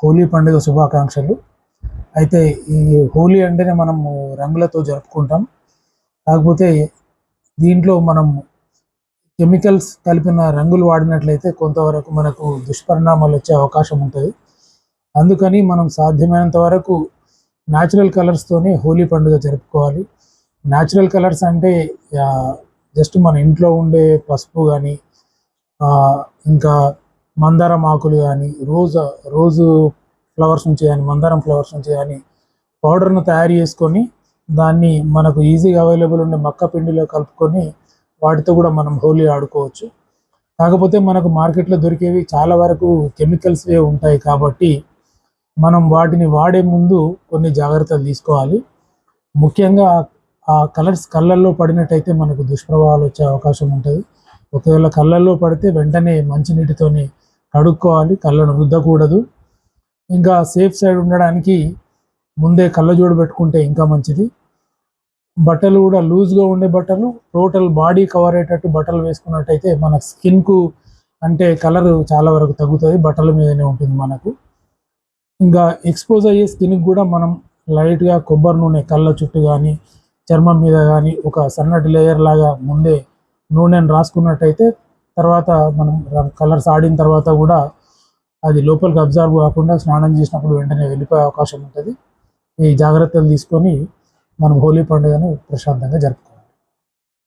హోలీ పండుగ శుభాకాంక్షలు. అయితే ఈ హోలీ అంటేనే మనం రంగులతో జరుపుకుంటాం. కాకపోతే దీంట్లో మనం కెమికల్స్ కలిపిన రంగులు వాడినట్లయితే కొంతవరకు మనకు దుష్పరిణామాలు వచ్చే అవకాశం ఉంటుంది. అందుకని మనం సాధ్యమైనంత వరకు న్యాచురల్ కలర్స్తోనే హోలీ పండుగ జరుపుకోవాలి. న్యాచురల్ కలర్స్ అంటే జస్ట్ మన ఇంట్లో ఉండే పసుపు కానీ, ఇంకా మందారం ఆకులు కానీ, రోజు ఫ్లవర్స్ నుంచి కానీ, మందారం ఫ్లవర్స్ నుంచి కానీ పౌడర్ను తయారు చేసుకొని దాన్ని మనకు ఈజీగా అవైలబుల్ ఉండే మక్క పిండిలో కలుపుకొని వాటితో కూడా మనం హోలీ ఆడుకోవచ్చు. కాకపోతే మనకు మార్కెట్లో దొరికేవి చాలా వరకు కెమికల్స్వే ఉంటాయి కాబట్టి మనం వాటిని వాడే ముందు కొన్ని జాగ్రత్తలు తీసుకోవాలి. ముఖ్యంగా ఆ కలర్స్ కళ్ళల్లో పడినట్టయితే మనకు దుష్ప్రభావాలు వచ్చే అవకాశం ఉంటుంది. ఒకవేళ కళ్ళల్లో పడితే వెంటనే మంచినీటితోని కడుక్కోవాలి, కళ్ళను రుద్దకూడదు. ఇంకా సేఫ్ సైడ్ ఉండడానికి ముందే కళ్ళజోడు పెట్టుకుంటే ఇంకా మంచిది. బట్టలు కూడా లూజ్గా ఉండే బట్టలు, టోటల్ బాడీ కవర్ అయ్యేటట్టు బట్టలు వేసుకున్నట్టయితే మన స్కిన్కు అంటే కలర్ చాలా వరకు తగ్గుతుంది, బట్టల మీదనే ఉంటుంది మనకు. ఇంకా ఎక్స్పోజ్ అయ్యే స్కిన్కి కూడా మనం లైట్గా కొబ్బరి నూనె కళ్ళ చుట్టూ కానీ, చర్మం మీద కానీ ఒక సన్నటి లేయర్ లాగా ముందే నూనెను రాసుకున్నట్టయితే తర్వాత మనం కలర్స్ ఆడిన తర్వాత కూడా అది లోపలికి అబ్జర్వ్ కాకుండా స్నానం చేసినప్పుడు వెంటనే వెళ్ళిపోయే అవకాశం ఉంటుంది. ఈ జాగ్రత్తలు తీసుకొని మనం హోలీ పండుగను ప్రశాంతంగా జరుపుకోవాలి.